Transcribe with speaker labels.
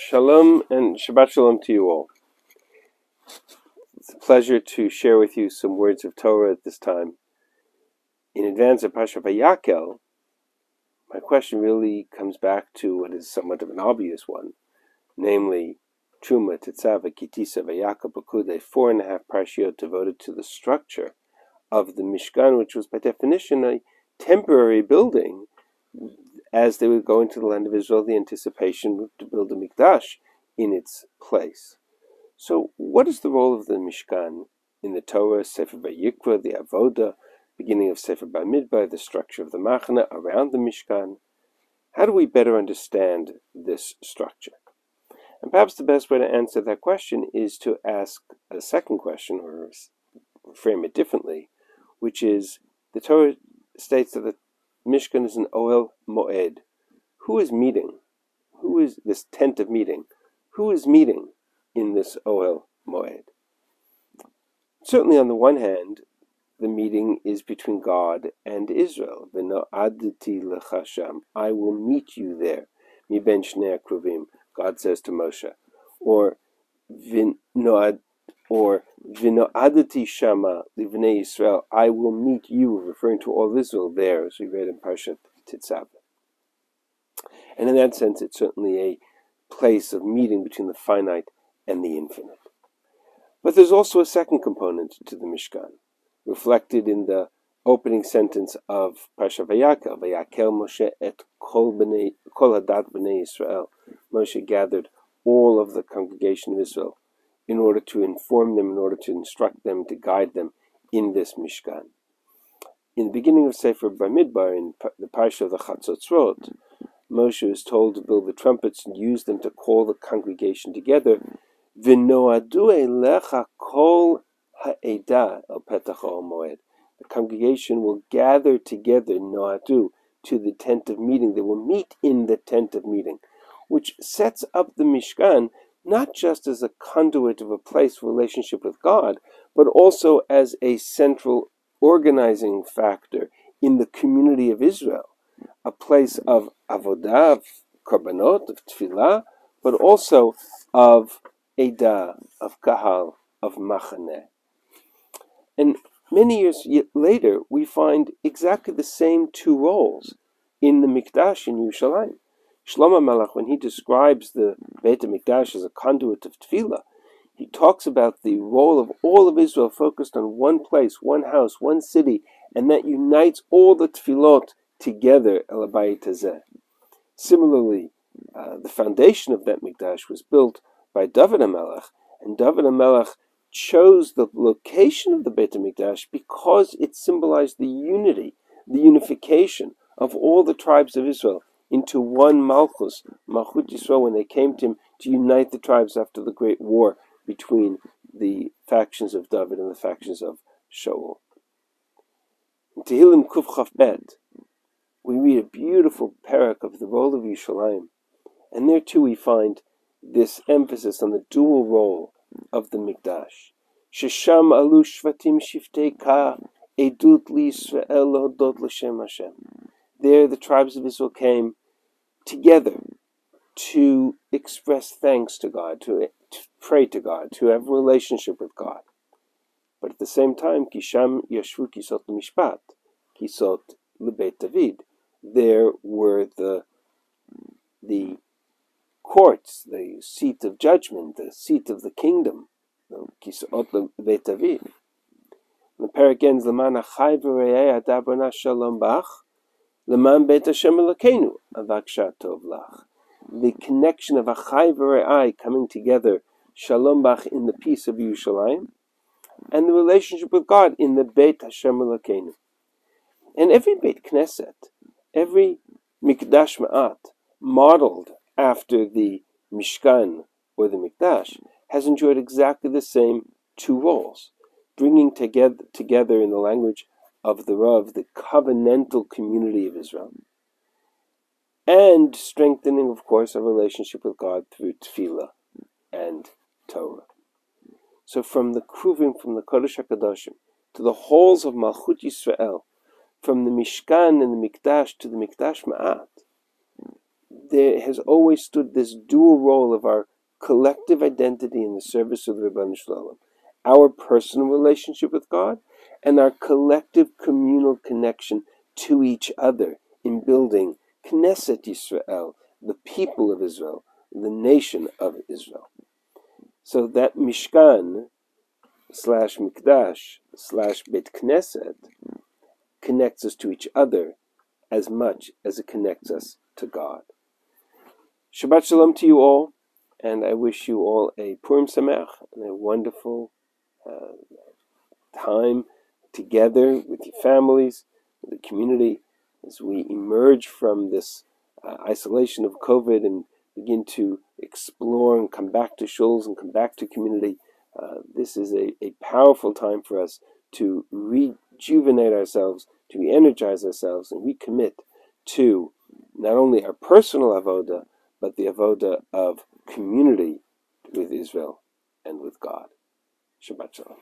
Speaker 1: Shalom and Shabbat Shalom to you all. It's a pleasure to share with you some words of Torah at this time. In advance of Parashat Vayakhel, my question really comes back to what is somewhat of an obvious one, namely Truma, Tetzava, Kitisa, Vayakhel, Bakude, 4.5 parashiot devoted to the structure of the Mishkan, which was by definition a temporary building as they would go into the land of Israel, the anticipation to build a Mikdash in its place. So what is the role of the Mishkan in the Torah, Sefer Vayikra, the Avoda, beginning of Sefer Bamidbar, the structure of the Machna around the Mishkan? How do we better understand this structure? And perhaps the best way to answer that question is to ask a second question, or frame it differently, which is, the Torah states that the Mishkan is an Ohel Moed. Who is meeting? Who is this tent of meeting? Who is meeting in this Ohel Moed? Certainly, on the one hand, the meeting is between God and Israel. V'no'aditi l'chasham, I will meet you there. Mi ben shnei akruvim, God says to Moshe. Or V'no'aditi shama livnei Yisrael, I will meet you, referring to all Israel there, as we read in Parashat Tetzava. And in that sense, it's certainly a place of meeting between the finite and the infinite. But there's also a second component to the Mishkan, reflected in the opening sentence of Parashat Vayakhel. Vayakhel Moshe et kol hadat b'nei Yisrael. Moshe gathered all of the congregation of Israel in order to inform them, in order to instruct them, to guide them in this Mishkan. In the beginning of Sefer Bamidbar, in the Parashat of the Chatzotzrot, Moshe is told to build the trumpets and use them to call the congregation together. V'no'adu elecha kol ha'edah el petach ha'ol moed. The congregation will gather together, no'adu, to the tent of meeting. They will meet in the tent of meeting, which sets up the Mishkan not just as a conduit of a place of relationship with God, but also as a central organizing factor in the community of Israel, a place of avodah, of korbanot, of tefillah, but also of edah, of kahal, of machaneh. And many years later, we find exactly the same two roles in the Mikdash in Yerushalayim. Shlomo Melech, when he describes the Beit HaMikdash as a conduit of tefillah, he talks about the role of all of Israel focused on one place, one house, one city, and that unites all the tefillot together, El Habayit Hazeh. Similarly, the foundation of that Mikdash was built by David HaMelech, and David HaMelech chose the location of the Beit HaMikdash because it symbolized the unity, the unification of all the tribes of Israel into one Malchus, Malchut Yisrael, when they came to him to unite the tribes after the great war between the factions of David and the factions of Shaul. In Tehillim Kuf Chaf Bet, we read a beautiful parak of the role of Yerushalayim, and there too we find this emphasis on the dual role of the Mikdash. Shesham alu shvatim shiftei ka edut li Yisrael lehodot l'shem Hashem. There the tribes of Israel came together to express thanks to God, to pray to God, to have a relationship with God. But at the same time, Kisham Yashvu Kisot Mishpat, Kisot Lebeit David. There were the courts, the seat of judgment, the seat of the kingdom, Kisot Lebeit David. The parak ends, L'man achai v're'eh adabrana shalom bach, L'man Beit Hashem Elokeinu avaksha tov lach. The connection of achai v're'ai coming together, shalom bach, in the peace of Yerushalayim, and the relationship with God in the Beit Hashem Elokeinu. And every Beit Knesset, every Mikdash Ma'at, modeled after the Mishkan or the Mikdash, has enjoyed exactly the same two roles, bringing together in the language of the Rav, the covenantal community of Israel, and strengthening, of course, our relationship with God through tefillah and Torah. So from the Kruvim, from the Kodesh HaKadoshim, to the halls of Malchut Yisrael, from the Mishkan and the Mikdash to the Mikdash Ma'at, there has always stood this dual role of our collective identity in the service of the Ribono Shel Olam, our personal relationship with God, and our collective communal connection to each other in building Knesset Yisrael, the people of Israel, the nation of Israel. So that Mishkan / Mikdash / Bet Knesset connects us to each other as much as it connects us to God. Shabbat Shalom to you all, and I wish you all a Purim Sameach and a wonderful time together with your families, with the community, as we emerge from this isolation of COVID and begin to explore and come back to shuls and come back to community. This is a powerful time for us to rejuvenate ourselves, to re-energize ourselves, and recommit to not only our personal avoda, but the avoda of community with Israel and with God. Shabbat Shalom.